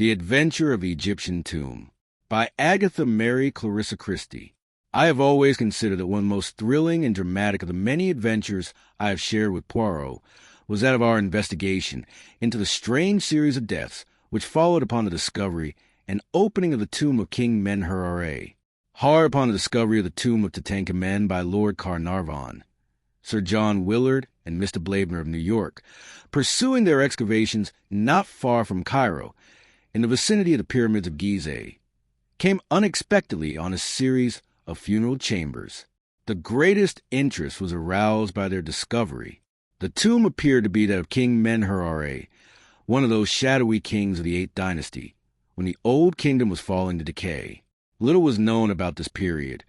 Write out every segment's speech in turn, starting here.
The Adventure of the Egyptian Tomb by Agatha Mary Clarissa Christie. I have always considered that one of the most thrilling and dramatic of the many adventures I have shared with Poirot was that of our investigation into the strange series of deaths which followed upon the discovery and opening of the tomb of King Menher-Are, hard upon the discovery of the tomb of Tutankhamen by Lord Carnarvon. Sir John Willard and Mr. Blaebner of New York, pursuing their excavations not far from Cairo, in the vicinity of the pyramids of Gizeh, came unexpectedly on a series of funeral chambers. The greatest interest was aroused by their discovery. The tomb appeared to be that of King Menher-Are, one of those shadowy kings of the 8th dynasty, when the old kingdom was falling to decay. Little was known about this period,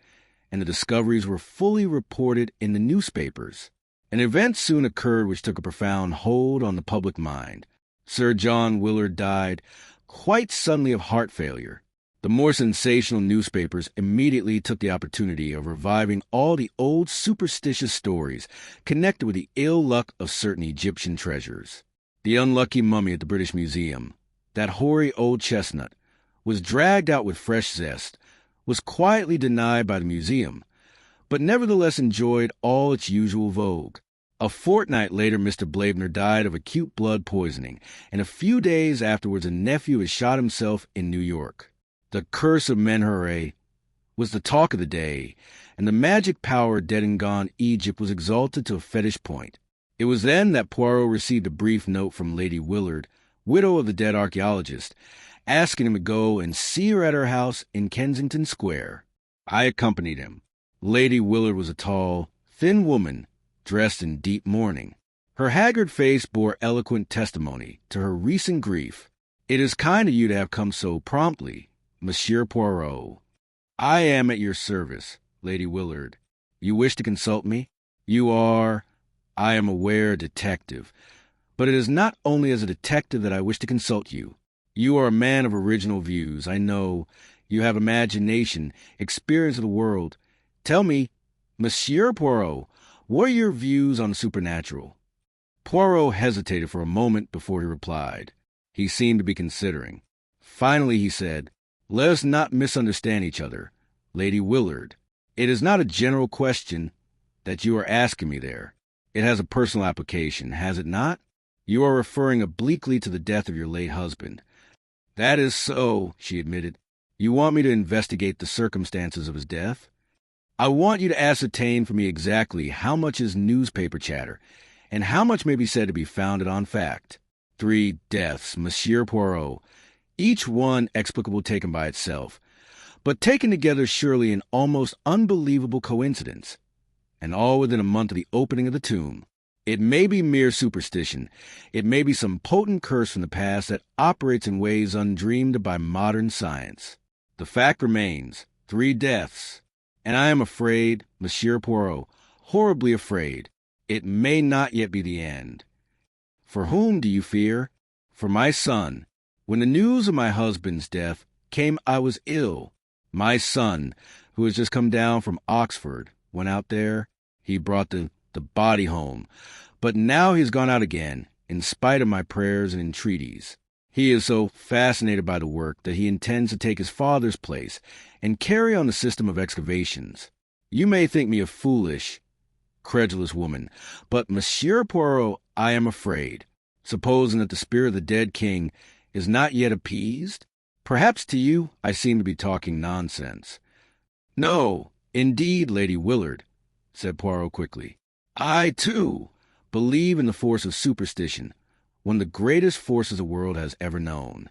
and the discoveries were fully reported in the newspapers. An event soon occurred which took a profound hold on the public mind. Sir John Willard died quite suddenly of heart failure. The more sensational newspapers immediately took the opportunity of reviving all the old superstitious stories connected with the ill luck of certain Egyptian treasures. The unlucky mummy at the British Museum, that hoary old chestnut, was dragged out with fresh zest, was quietly denied by the museum, but nevertheless enjoyed all its usual vogue. A fortnight later, Mr. Blaebner died of acute blood poisoning, and a few days afterwards a nephew had shot himself in New York. The curse of Menher-Are was the talk of the day, and the magic power of dead and gone Egypt was exalted to a fetish point. It was then that Poirot received a brief note from Lady Willard, widow of the dead archaeologist, asking him to go and see her at her house in Kensington Square. I accompanied him. Lady Willard was a tall, thin woman, dressed in deep mourning. Her haggard face bore eloquent testimony to her recent grief. "It is kind of you to have come so promptly, Monsieur Poirot." "I am at your service, Lady Willard. You wish to consult me? You are, I am aware, a detective. But it is not only as a detective that I wish to consult you. You are a man of original views, I know. You have imagination, experience of the world. Tell me, Monsieur Poirot, what are your views on the supernatural?" Poirot hesitated for a moment before he replied. He seemed to be considering. Finally he said, "Let us not misunderstand each other, Lady Willard. It is not a general question that you are asking me there. It has a personal application, has it not? You are referring obliquely to the death of your late husband." "That is so," she admitted. "You want me to investigate the circumstances of his death? I want you to ascertain for me exactly how much is newspaper chatter, and how much may be said to be founded on fact. 3 deaths, Monsieur Poirot, each one explicable taken by itself, but taken together surely an almost unbelievable coincidence, and all within a month of the opening of the tomb. It may be mere superstition. It may be some potent curse from the past that operates in ways undreamed by modern science. The fact remains, 3 deaths. And I am afraid, Monsieur Poirot, horribly afraid, it may not yet be the end." "For whom do you fear?" "For my son. When the news of my husband's death came, I was ill. My son, who has just come down from Oxford, went out there. He brought the body home. But now he has gone out again, in spite of my prayers and entreaties. He is so fascinated by the work that he intends to take his father's place and carry on the system of excavations. You may think me a foolish, credulous woman, but Monsieur Poirot, I am afraid, supposing that the spirit of the dead king is not yet appeased. Perhaps to you I seem to be talking nonsense." "No, indeed, Lady Willard," said Poirot quickly. "I, too, believe in the force of superstition, one of the greatest forces the world has ever known."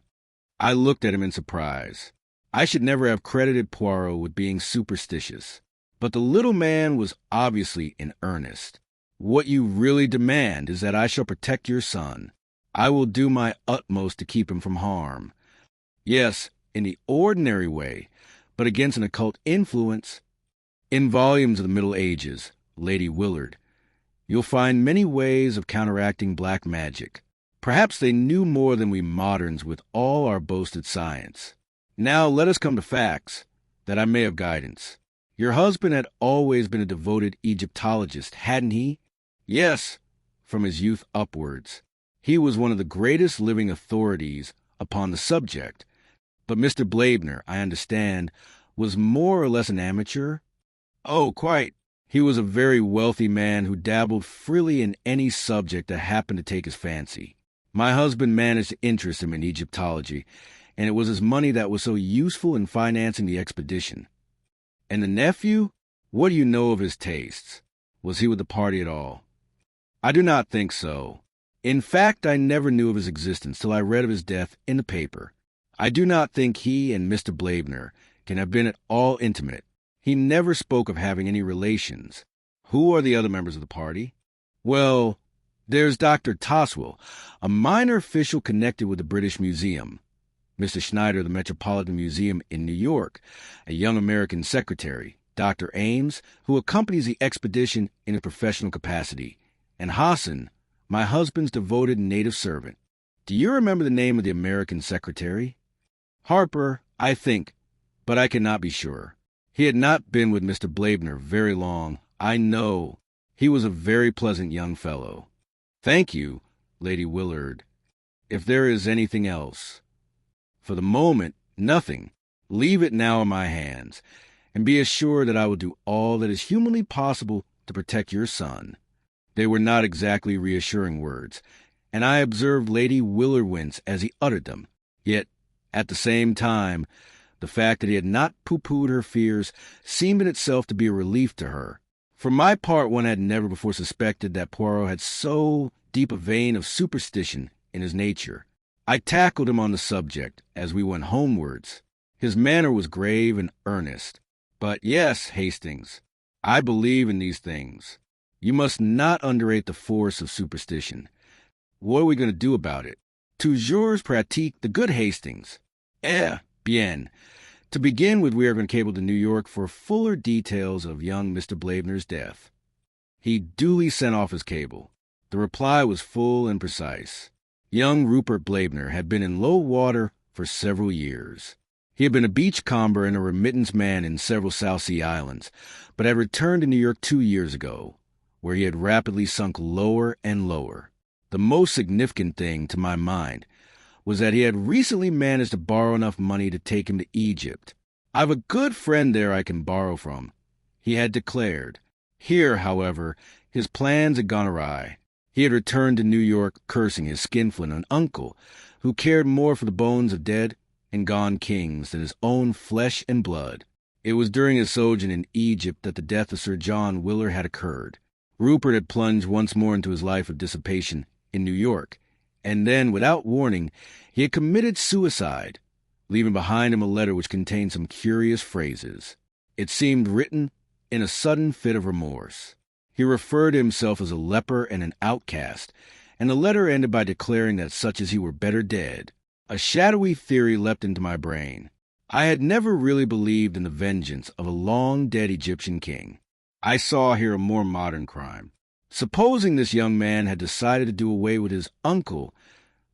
I looked at him in surprise. I should never have credited Poirot with being superstitious. But the little man was obviously in earnest. "What you really demand is that I shall protect your son. I will do my utmost to keep him from harm. Yes, in the ordinary way, but against an occult influence. In volumes of the Middle Ages, Lady Willard, you'll find many ways of counteracting black magic. Perhaps they knew more than we moderns with all our boasted science. Now let us come to facts, that I may have guidance. Your husband had always been a devoted Egyptologist, hadn't he?" "Yes, from his youth upwards. He was one of the greatest living authorities upon the subject. But Mr. Blaibner, I understand, was more or less an amateur? Oh, quite. He was a very wealthy man who dabbled freely in any subject that happened to take his fancy. My husband managed to interest him in Egyptology, and it was his money that was so useful in financing the expedition. And the nephew? What do you know of his tastes? Was he with the party at all? I do not think so. In fact, I never knew of his existence till I read of his death in the paper. I do not think he and Mr. Blaibner can have been at all intimate. He never spoke of having any relations. Who are the other members of the party? Well, there's Dr. Toswell, a minor official connected with the British Museum. Mr. Schneider of the Metropolitan Museum in New York, a young American secretary. Dr. Ames, who accompanies the expedition in a professional capacity. And Hassan, my husband's devoted native servant. Do you remember the name of the American secretary? Harper, I think, but I cannot be sure. He had not been with Mr. Blaibner very long, I know. He was a very pleasant young fellow. Thank you, Lady Willard. If there is anything else. For the moment, nothing. Leave it now in my hands, and be assured that I will do all that is humanly possible to protect your son. They were not exactly reassuring words, and I observed Lady Willard wince as he uttered them. Yet, at the same time, the fact that he had not pooh-poohed her fears seemed in itself to be a relief to her. For my part, one had never before suspected that Poirot had so deep a vein of superstition in his nature. I tackled him on the subject as we went homewards. His manner was grave and earnest. But yes, Hastings, I believe in these things. You must not underrate the force of superstition. What are we going to do about it? Toujours pratique the good Hastings. Bien. To begin with, we are going to cable to New York for fuller details of young Mr. Blaibner's death. He duly sent off his cable. The reply was full and precise. Young Rupert Blaibner had been in low water for several years. He had been a beachcomber and a remittance man in several South Sea islands, but had returned to New York 2 years ago, where he had rapidly sunk lower and lower. The most significant thing, to my mind, was that he had recently managed to borrow enough money to take him to Egypt. "I've a good friend there I can borrow from," he had declared. Here, however, his plans had gone awry. He had returned to New York cursing his skinflint an uncle who cared more for the bones of dead and gone kings than his own flesh and blood. It was during his sojourn in Egypt that the death of Sir John Willard had occurred. Rupert had plunged once more into his life of dissipation in New York, and then, without warning, he had committed suicide, leaving behind him a letter which contained some curious phrases. It seemed written in a sudden fit of remorse. He referred to himself as a leper and an outcast, and the letter ended by declaring that such as he were better dead. A shadowy theory leapt into my brain. I had never really believed in the vengeance of a long-dead Egyptian king. I saw here a more modern crime. Supposing this young man had decided to do away with his uncle,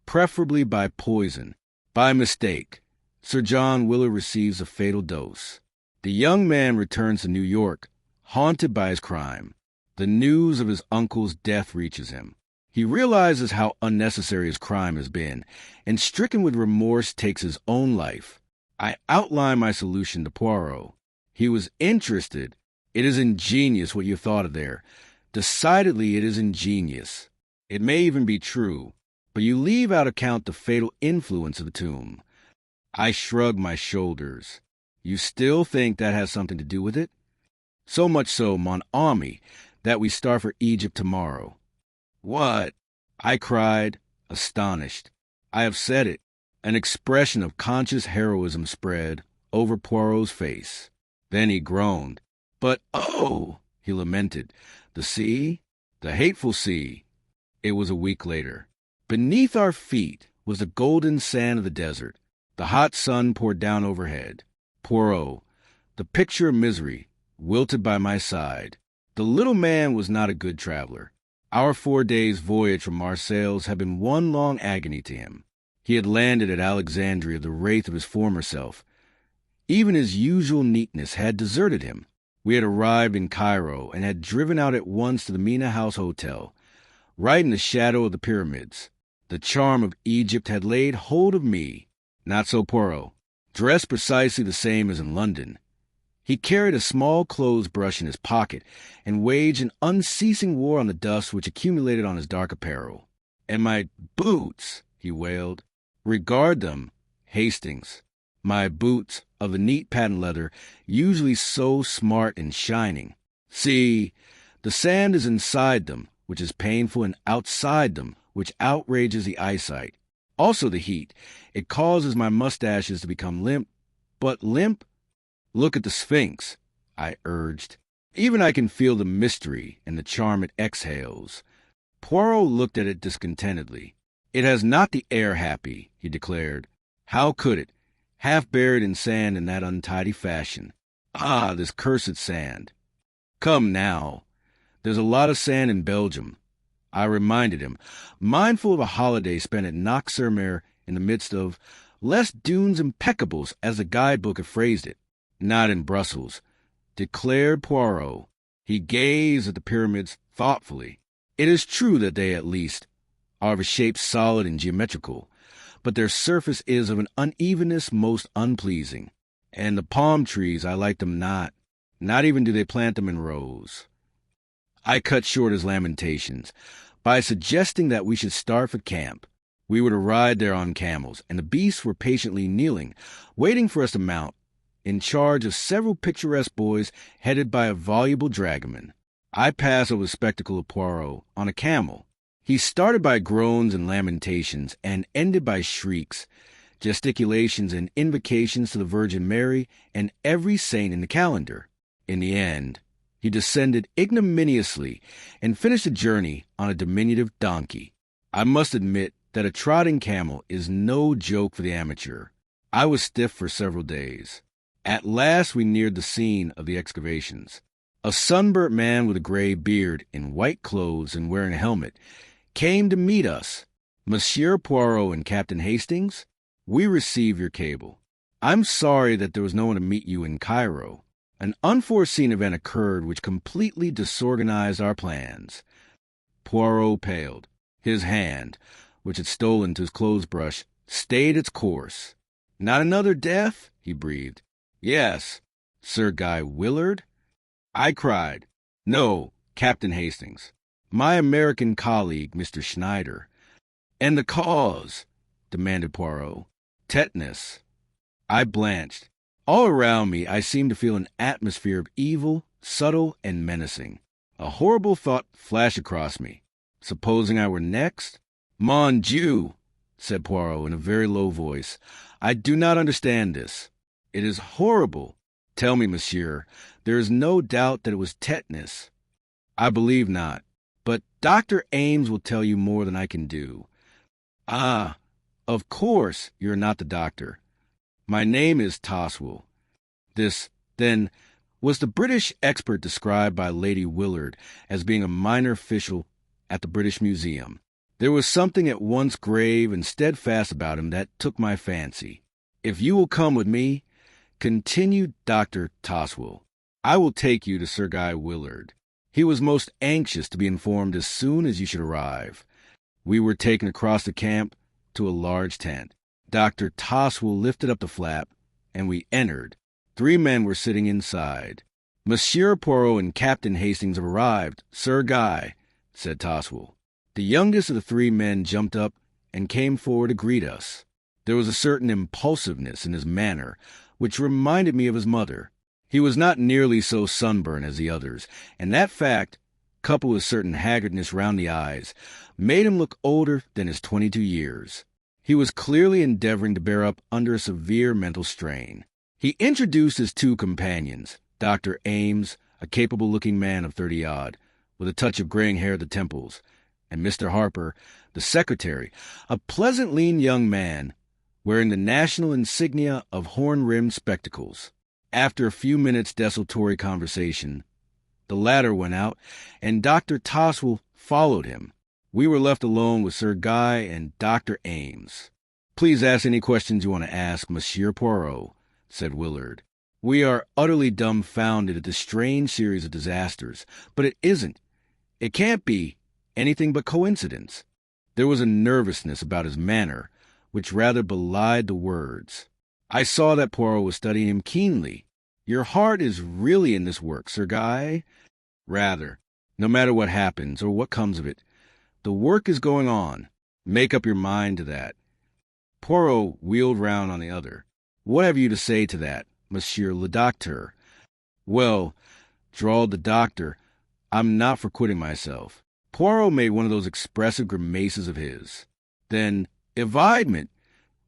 preferably by poison, by mistake, Sir John Willard receives a fatal dose. The young man returns to New York, haunted by his crime. The news of his uncle's death reaches him. He realizes how unnecessary his crime has been, and stricken with remorse takes his own life. I outline my solution to Poirot. He was interested. It is ingenious what you thought of there. Decidedly it is ingenious. It may even be true, but you leave out of account the fatal influence of the tomb. I shrug my shoulders. You still think that has something to do with it? So much so, mon ami, that we start for Egypt tomorrow. What? I cried, astonished. I have said it. An expression of conscious heroism spread over Poirot's face. Then he groaned. But, oh, he lamented, the sea, the hateful sea. It was a week later. Beneath our feet was the golden sand of the desert. The hot sun poured down overhead. Poirot, the picture of misery, wilted by my side. The little man was not a good traveler. Our 4 days' voyage from Marseilles had been one long agony to him. He had landed at Alexandria, the wraith of his former self. Even his usual neatness had deserted him. We had arrived in Cairo and had driven out at once to the Mina House Hotel, right in the shadow of the pyramids. The charm of Egypt had laid hold of me. Not so Poirot. Dressed precisely the same as in London, he carried a small clothes brush in his pocket and waged an unceasing war on the dust which accumulated on his dark apparel. "And my boots," he wailed. "Regard them, Hastings. My boots, of the neat patent leather, usually so smart and shining. See, the sand is inside them, which is painful, and outside them, which outrages the eyesight. Also the heat. It causes my mustaches to become limp. But limp? Look at the Sphinx," I urged. "Even I can feel the mystery and the charm it exhales." Poirot looked at it discontentedly. "It has not the air happy," he declared. "How could it, half buried in sand in that untidy fashion? Ah, this cursed sand. Come now, there's a lot of sand in Belgium," I reminded him, mindful of a holiday spent at Knock-sur-Mer in the midst of "les dunes impeccables," as the guidebook had phrased it. "Not in Brussels," declared Poirot. He gazed at the pyramids thoughtfully. "It is true that they, at least, are of a shape solid and geometrical, but their surface is of an unevenness most unpleasing. And the palm trees, I like them not even do they plant them in rows." I cut short his lamentations by suggesting that we should start for camp. We were to ride there on camels, and the beasts were patiently kneeling, waiting for us to mount, in charge of several picturesque boys headed by a voluble dragoman. I passed over the spectacle of Poirot on a camel. He started by groans and lamentations, and ended by shrieks, gesticulations, and invocations to the Virgin Mary and every saint in the calendar. In the end, he descended ignominiously and finished the journey on a diminutive donkey. I must admit that a trotting camel is no joke for the amateur. I was stiff for several days. At last we neared the scene of the excavations. A sunburnt man with a gray beard, in white clothes and wearing a helmet, came to meet us. "Monsieur Poirot and Captain Hastings, we receive your cable. I'm sorry that there was no one to meet you in Cairo. An unforeseen event occurred which completely disorganized our plans." Poirot paled. His hand, which had stolen to his clothes brush, stayed its course. "Not another death?" he breathed. "Yes." "Sir Guy Willard?" I cried. "No, Captain Hastings. My American colleague, Mr. Schneider." "And the cause?" demanded Poirot. "Tetanus." I blanched. All around me I seemed to feel an atmosphere of evil, subtle and menacing. A horrible thought flashed across me. Supposing I were next? "Mon Dieu," said Poirot in a very low voice. "I do not understand this. It is horrible. Tell me, monsieur, there is no doubt that it was tetanus." "I believe not. But Dr. Ames will tell you more than I can do." "Ah, of course you're not the doctor. My name is Toswell." This, then, was the British expert described by Lady Willard as being a minor official at the British Museum. There was something at once grave and steadfast about him that took my fancy. "If you will come with me," continued Dr. Toswell, "I will take you to Sir Guy Willard. He was most anxious to be informed as soon as you should arrive." We were taken across the camp to a large tent. Dr. Toswell lifted up the flap, and we entered. 3 men were sitting inside. "Monsieur Poirot and Captain Hastings have arrived, Sir Guy," said Toswell. The youngest of the 3 men jumped up and came forward to greet us. There was a certain impulsiveness in his manner which reminded me of his mother. He was not nearly so sunburned as the others, and that fact, coupled with certain haggardness round the eyes, made him look older than his 22 years. He was clearly endeavoring to bear up under a severe mental strain. He introduced his 2 companions, Dr. Ames, a capable-looking man of 30-odd, with a touch of graying hair at the temples, and Mr. Harper, the secretary, a pleasant, lean young man, wearing the national insignia of horn-rimmed spectacles. After a few minutes' desultory conversation, the latter went out, and Dr. Toswell followed him. We were left alone with Sir Guy and Dr. Ames. "Please ask any questions you want to ask, Monsieur Poirot," said Willard. "We are utterly dumbfounded at this strange series of disasters, but it isn't. It can't be anything but coincidence. There was a nervousness about his manner, which rather belied the words. I saw that Poirot was studying him keenly. Your heart is really in this work, Sir Guy? Rather. No matter what happens or what comes of it, the work is going on. Make up your mind to that. Poirot wheeled round on the other. What have you to say to that, Monsieur le Docteur? Well, drawled the doctor, I'm not for quitting myself. Poirot made one of those expressive grimaces of his. Then, evidement.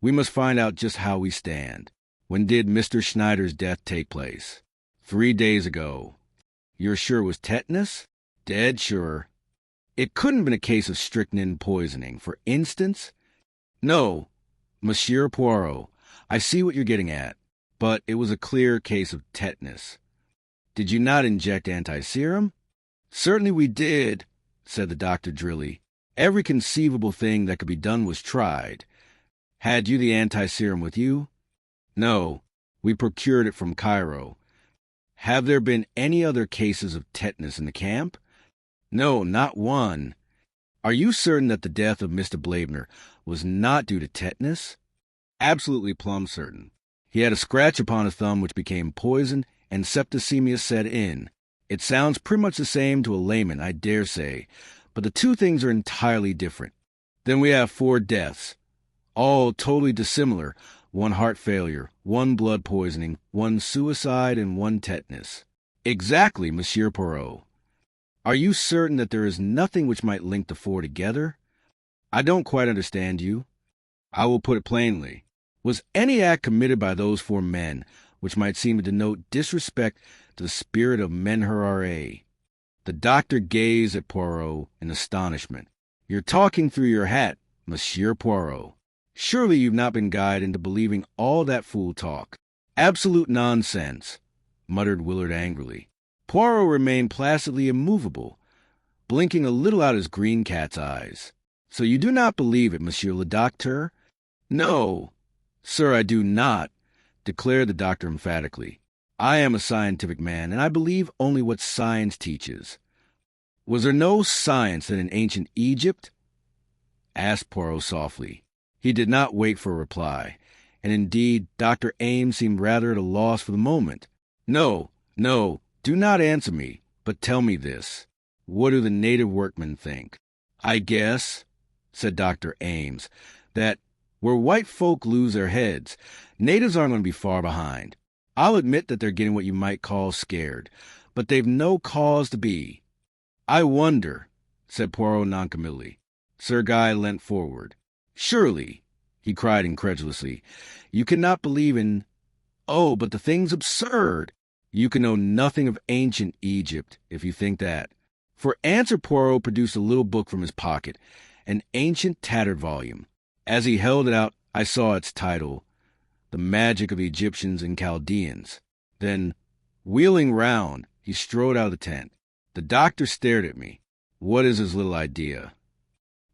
We must find out just how we stand. When did Mr. Schneider's death take place? 3 days ago. You're sure it was tetanus? Dead sure. It couldn't have been a case of strychnine poisoning, for instance? No, Monsieur Poirot, I see what you're getting at, but it was a clear case of tetanus. Did you not inject anti-serum? Certainly we did, said the doctor drily. Every conceivable thing that could be done was tried. Had you the anti-serum with you? No, we procured it from Cairo. Have there been any other cases of tetanus in the camp? No, not one. Are you certain that the death of Mr. Blaebner was not due to tetanus? Absolutely plumb certain. He had a scratch upon his thumb which became poison, and septicemia set in. It sounds pretty much the same to a layman, I dare say, but the two things are entirely different. Then we have 4 deaths, all totally dissimilar. 1 heart failure, 1 blood poisoning, 1 suicide, and 1 tetanus. Exactly, Monsieur Poirot. Are you certain that there is nothing which might link the 4 together? I don't quite understand you. I will put it plainly. Was any act committed by those 4 men which might seem to denote disrespect to the spirit of Menherare? The doctor gazed at Poirot in astonishment. You're talking through your hat, Monsieur Poirot. Surely you've not been guided into believing all that fool talk. Absolute nonsense, muttered Willard angrily. Poirot remained placidly immovable, blinking a little out his green cat's eyes. So you do not believe it, Monsieur le Docteur? No, sir, I do not, declared the doctor emphatically. I am a scientific man, and I believe only what science teaches. Was there no science then in ancient Egypt? Asked Poirot softly. He did not wait for a reply, and indeed Dr. Ames seemed rather at a loss for the moment. No, do not answer me, but tell me this. What do the native workmen think? I guess, said Dr. Ames, that where white folk lose their heads, natives aren't going to be far behind. I'll admit that they're getting what you might call scared, but they've no cause to be. I wonder, said Poirot noncommittally. Sir Guy leant forward. Surely, he cried incredulously, you cannot believe in— Oh, but the thing's absurd. You can know nothing of ancient Egypt, if you think that. For answer, Poirot produced a little book from his pocket, an ancient tattered volume. As he held it out, I saw its title, The Magic of the Egyptians and Chaldeans. Then, wheeling round, he strode out of the tent. The doctor stared at me. What is his little idea?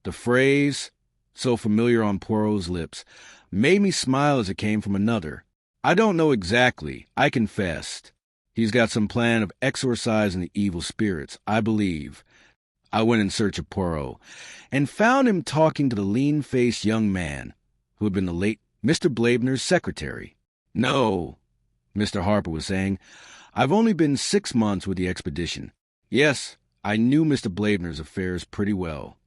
The phrase, so familiar on Poirot's lips, made me smile as it came from another. I don't know exactly, I confessed. He's got some plan of exorcising the evil spirits, I believe. I went in search of Poirot, and found him talking to the lean-faced young man, who had been the late Mr. Blaebner's secretary. No, Mr. Harper was saying, I've only been 6 months with the expedition. Yes, I knew Mr. Blaebner's affairs pretty well.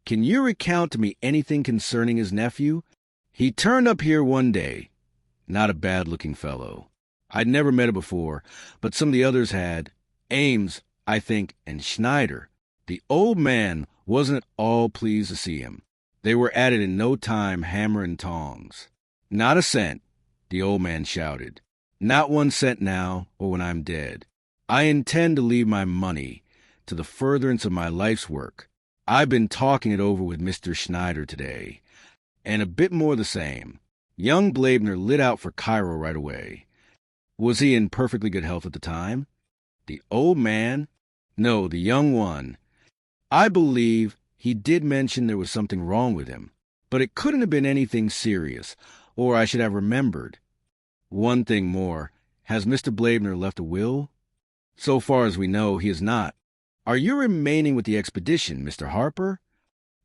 Can you recount to me anything concerning his nephew? He turned up here one day. Not a bad-looking fellow. I'd never met him before, but some of the others had. Ames, I think, and Schneider. The old man wasn't at all pleased to see him. They were at it in no time, hammer and tongs. Not a cent, the old man shouted. Not 1 cent now, or when I'm dead. I intend to leave my money to the furtherance of my life's work. I've been talking it over with Mr. Schneider today, and a bit more the same. Young Blaebner lit out for Cairo right away. Was he in perfectly good health at the time? The old man? No, the young one. I believe he did mention there was something wrong with him, but it couldn't have been anything serious, or I should have remembered. One thing more. Has Mr. Blaebner left a will? So far as we know, he has not. Are you remaining with the expedition, Mr. Harper?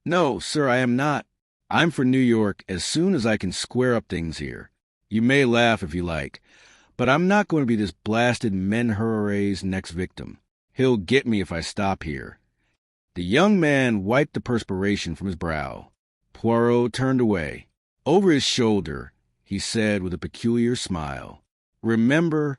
No, sir, I am not. I'm for New York as soon as I can square up things here. You may laugh if you like, but I'm not going to be this blasted Menhere's next victim. He'll get me if I stop here." The young man wiped the perspiration from his brow. Poirot turned away. Over his shoulder, he said with a peculiar smile, "Remember,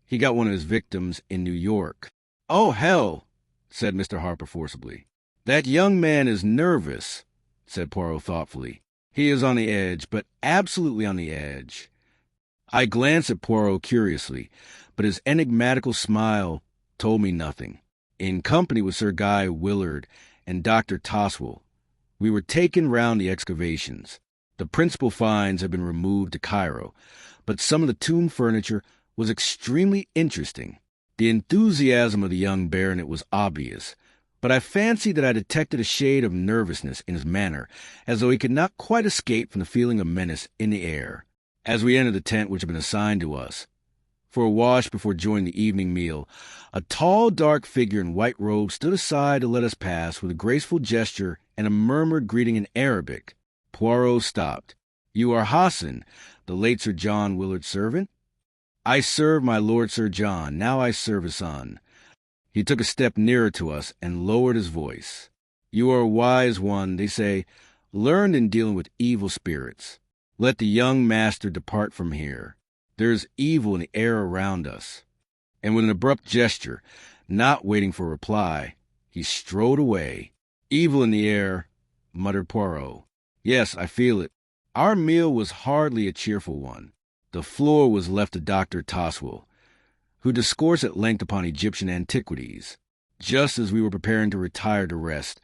he got one of his victims in New York." "Oh, hell," said Mr. Harper forcibly. "That young man is nervous," said Poirot thoughtfully. "He is on the edge, but absolutely on the edge." I glanced at Poirot curiously, but his enigmatical smile told me nothing. In company with Sir Guy Willard and Dr. Toswell, we were taken round the excavations. The principal finds had been removed to Cairo, but some of the tomb furniture was extremely interesting. The enthusiasm of the young baronet was obvious, but I fancied that I detected a shade of nervousness in his manner, as though he could not quite escape from the feeling of menace in the air. As we entered the tent which had been assigned to us for a wash before joining the evening meal, a tall, dark figure in white robes stood aside to let us pass with a graceful gesture and a murmured greeting in Arabic. Poirot stopped. "You are Hassan, the late Sir John Willard's servant?" "I serve my Lord Sir John. Now I serve his son." He took a step nearer to us and lowered his voice. "You are a wise one, they say, learned in dealing with evil spirits. Let the young master depart from here. There is evil in the air around us." And with an abrupt gesture, not waiting for a reply, he strode away. "Evil in the air," muttered Poirot. "Yes, I feel it." Our meal was hardly a cheerful one. The floor was left to Dr. Toswell, who discoursed at length upon Egyptian antiquities. Just as we were preparing to retire to rest,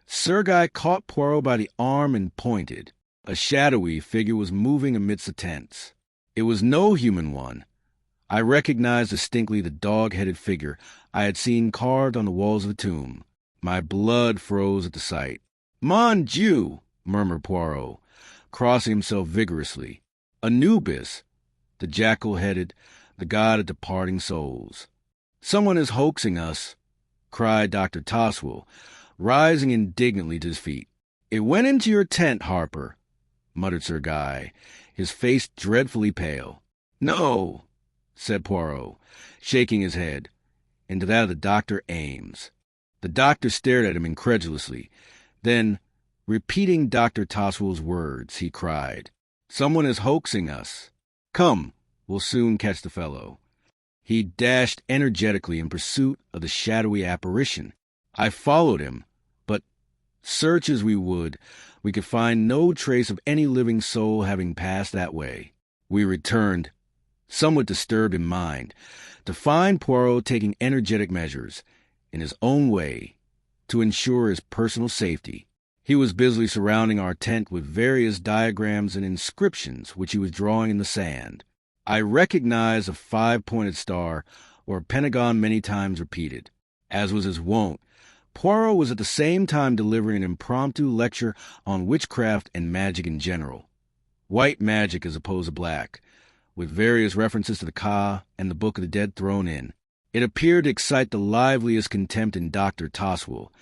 Sir Guy caught Poirot by the arm and pointed. A shadowy figure was moving amidst the tents. It was no human one. I recognized distinctly the dog-headed figure I had seen carved on the walls of the tomb. My blood froze at the sight. "Mon Dieu!" murmured Poirot, crossing himself vigorously. "Anubis, the jackal-headed, the god of departing souls." "Someone is hoaxing us," cried Dr. Toswell, rising indignantly to his feet. "It went into your tent, Harper," muttered Sir Guy, his face dreadfully pale. "No," said Poirot, shaking his head, and to that of the Dr. Ames. The doctor stared at him incredulously. Then, repeating Dr. Toswell's words, he cried, "Someone is hoaxing us. Come, we'll soon catch the fellow." He dashed energetically in pursuit of the shadowy apparition. I followed him, but, search as we would, we could find no trace of any living soul having passed that way. We returned, somewhat disturbed in mind, to find Poirot taking energetic measures, in his own way, to ensure his personal safety. He was busily surrounding our tent with various diagrams and inscriptions which he was drawing in the sand. I recognized a 5-pointed star or a pentagon many times repeated. As was his wont, Poirot was at the same time delivering an impromptu lecture on witchcraft and magic in general. White magic as opposed to black, with various references to the Ka and the Book of the Dead thrown in. It appeared to excite the liveliest contempt in Dr. Toswell,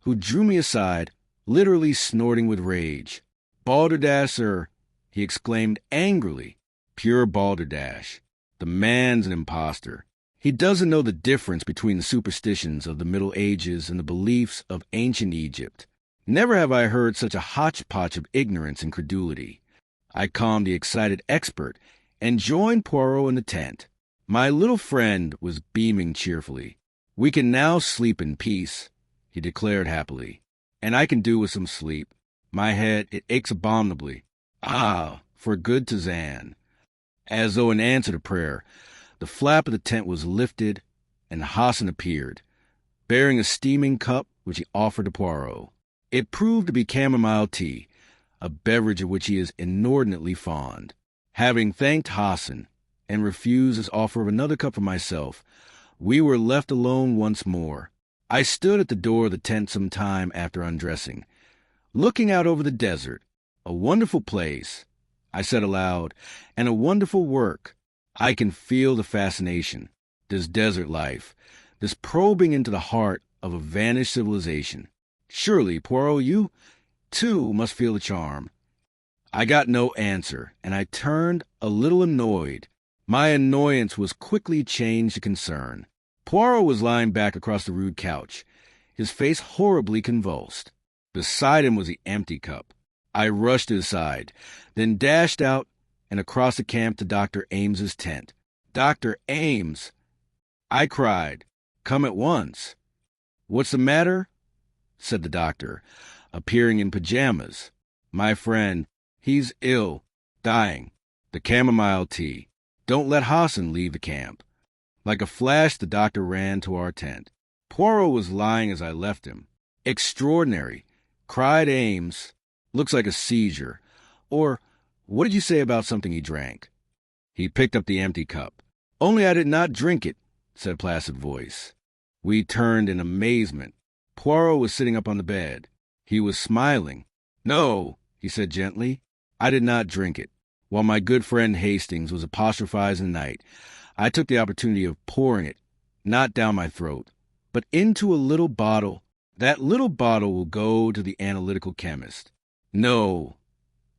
who drew me aside, literally snorting with rage. "Balderdash, sir," he exclaimed angrily. "Pure balderdash. The man's an impostor. He doesn't know the difference between the superstitions of the Middle Ages and the beliefs of ancient Egypt. Never have I heard such a hodgepodge of ignorance and credulity." I calmed the excited expert and joined Poirot in the tent. My little friend was beaming cheerfully. "We can now sleep in peace," he declared happily. "And I can do with some sleep. My head, it aches abominably. Ah, for good tisane." As though in answer to prayer, the flap of the tent was lifted, and Hassan appeared, bearing a steaming cup which he offered to Poirot. It proved to be chamomile tea, a beverage of which he is inordinately fond. Having thanked Hassan, and refused his offer of another cup for myself, we were left alone once more. I stood at the door of the tent some time after undressing, looking out over the desert. "A wonderful place," I said aloud, "and a wonderful work. I can feel the fascination, this desert life, this probing into the heart of a vanished civilization. Surely, Poirot, you Two must feel the charm. I got no answer, and I turned a little annoyed. My annoyance was quickly changed to concern. Poirot was lying back across the rude couch, his face horribly convulsed. Beside him was the empty cup. I rushed to his side, then dashed out and across the camp to Dr. Ames's tent. "Dr. Ames!" I cried. "Come at once." "What's the matter?" said the doctor, appearing in pajamas. "My friend, he's ill, dying. The chamomile tea. Don't let Hassan leave the camp." Like a flash, the doctor ran to our tent. Poirot was lying as I left him. "Extraordinary," cried Ames. "Looks like a seizure. Or, what did you say about something he drank?" He picked up the empty cup. "Only I did not drink it," said a placid voice. We turned in amazement. Poirot was sitting up on the bed. He was smiling. "No," he said gently, "I did not drink it. While my good friend Hastings was apostrophized in the night, I took the opportunity of pouring it, not down my throat, but into a little bottle. That little bottle will go to the analytical chemist. No,"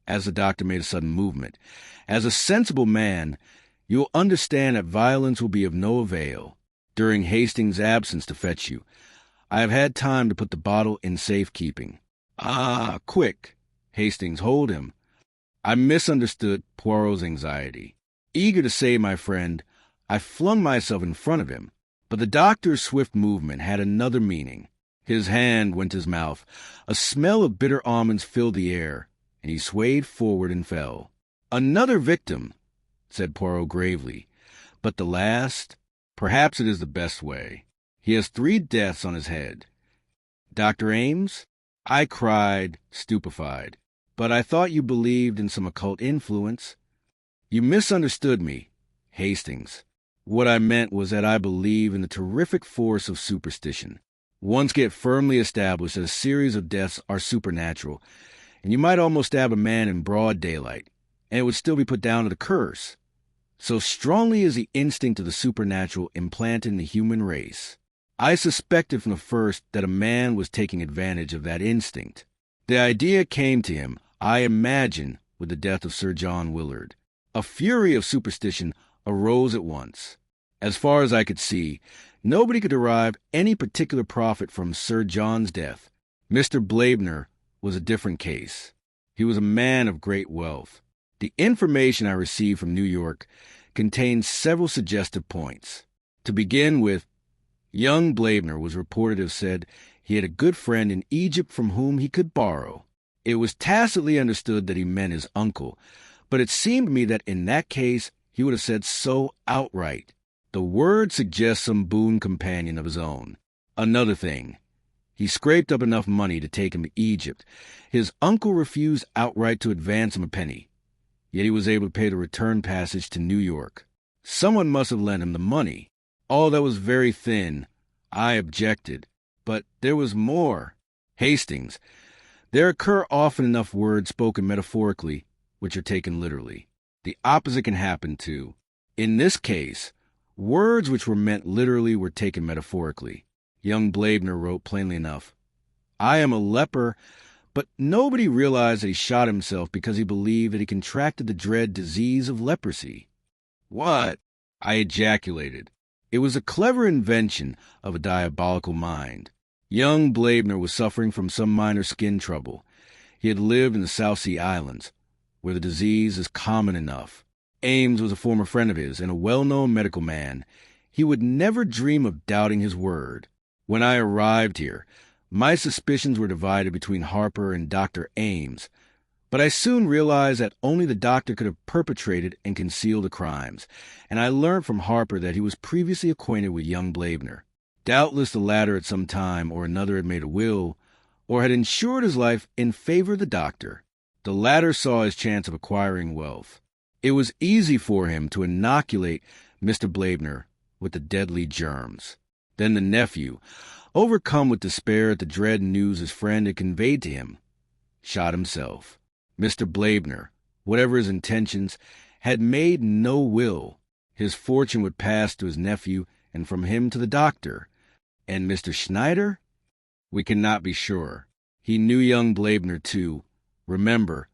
as the doctor made a sudden movement, "as a sensible man, you'll understand that violence will be of no avail. During Hastings' absence to fetch you, I have had time to put the bottle in safekeeping." "Ah, quick! Hastings, hold him." I misunderstood Poirot's anxiety. Eager to save my friend, I flung myself in front of him, but the doctor's swift movement had another meaning. His hand went to his mouth. A smell of bitter almonds filled the air, and he swayed forward and fell. "Another victim," said Poirot gravely. "But the last? Perhaps it is the best way. He has 3 deaths on his head." "Dr. Ames?" I cried, stupefied. "But I thought you believed in some occult influence." "You misunderstood me, Hastings. What I meant was that I believe in the terrific force of superstition. Once get firmly established that a series of deaths are supernatural, and you might almost stab a man in broad daylight, and it would still be put down to the curse. So strongly is the instinct of the supernatural implanted in the human race. I suspected from the first that a man was taking advantage of that instinct. The idea came to him, I imagine, with the death of Sir John Willard. A fury of superstition arose at once. As far as I could see, nobody could derive any particular profit from Sir John's death. Mr. Blaibner was a different case. He was a man of great wealth. The information I received from New York contained several suggestive points. To begin with, young Blaibner was reported to have said he had a good friend in Egypt from whom he could borrow. It was tacitly understood that he meant his uncle, but it seemed to me that in that case he would have said so outright. The word suggests some boon companion of his own. Another thing, he scraped up enough money to take him to Egypt. His uncle refused outright to advance him a penny, yet he was able to pay the return passage to New York. Someone must have lent him the money. All that was very thin. I objected. But there was more. Hastings. There occur often enough words spoken metaphorically which are taken literally. The opposite can happen, too. In this case, words which were meant literally were taken metaphorically. Young Blaibner wrote plainly enough, "I am a leper," but nobody realized that he shot himself because he believed that he contracted the dread disease of leprosy. "What?" I ejaculated. It was a clever invention of a diabolical mind. Young Blaibner was suffering from some minor skin trouble. He had lived in the South Sea Islands, where the disease is common enough. Ames was a former friend of his and a well-known medical man. He would never dream of doubting his word. When I arrived here, my suspicions were divided between Harper and Dr. Ames, but I soon realized that only the doctor could have perpetrated and concealed the crimes, and I learned from Harper that he was previously acquainted with young Blaibner. Doubtless the latter at some time or another had made a will, or had insured his life in favor of the doctor. The latter saw his chance of acquiring wealth. It was easy for him to inoculate Mr. Blaibner with the deadly germs. Then the nephew, overcome with despair at the dread news his friend had conveyed to him, shot himself. Mr. Blaibner, whatever his intentions, had made no will. His fortune would pass to his nephew and from him to the doctor. And Mr. Schneider? We cannot be sure. He knew young Blaebner, too, remember,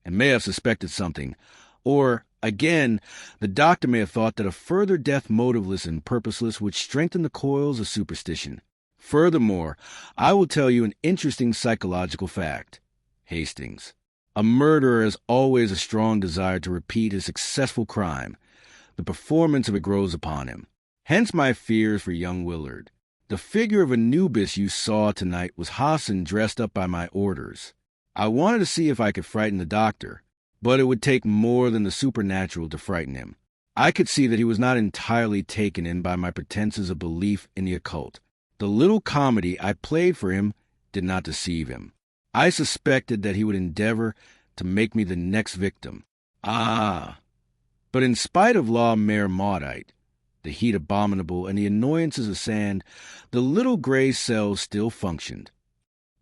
and may have suspected something. Or, again, the doctor may have thought that a further death motiveless and purposeless would strengthen the coils of superstition. Furthermore, I will tell you an interesting psychological fact. Hastings. A murderer has always a strong desire to repeat his successful crime. The performance of it grows upon him. Hence my fears for young Willard. The figure of Anubis you saw tonight was Hassan dressed up by my orders. I wanted to see if I could frighten the doctor, but it would take more than the supernatural to frighten him. I could see that he was not entirely taken in by my pretenses of belief in the occult. The little comedy I played for him did not deceive him. I suspected that he would endeavor to make me the next victim. But in spite of law mare maudite, the heat abominable, and the annoyances of sand, the little gray cell still functioned.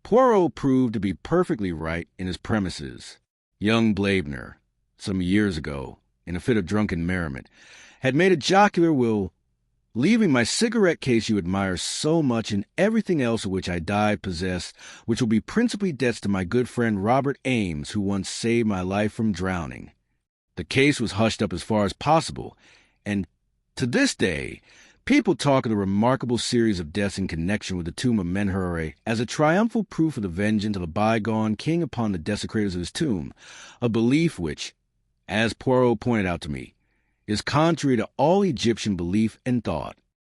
Poirot proved to be perfectly right in his premises. Young Blaebner, some years ago, in a fit of drunken merriment, had made a jocular will, leaving my cigarette case you admire so much and everything else of which I died possessed, which will be principally debts to my good friend Robert Ames, who once saved my life from drowning. The case was hushed up as far as possible, and to this day, people talk of the remarkable series of deaths in connection with the tomb of Menhare as a triumphal proof of the vengeance of a bygone king upon the desecrators of his tomb, a belief which, as Poirot pointed out to me, is contrary to all Egyptian belief and thought.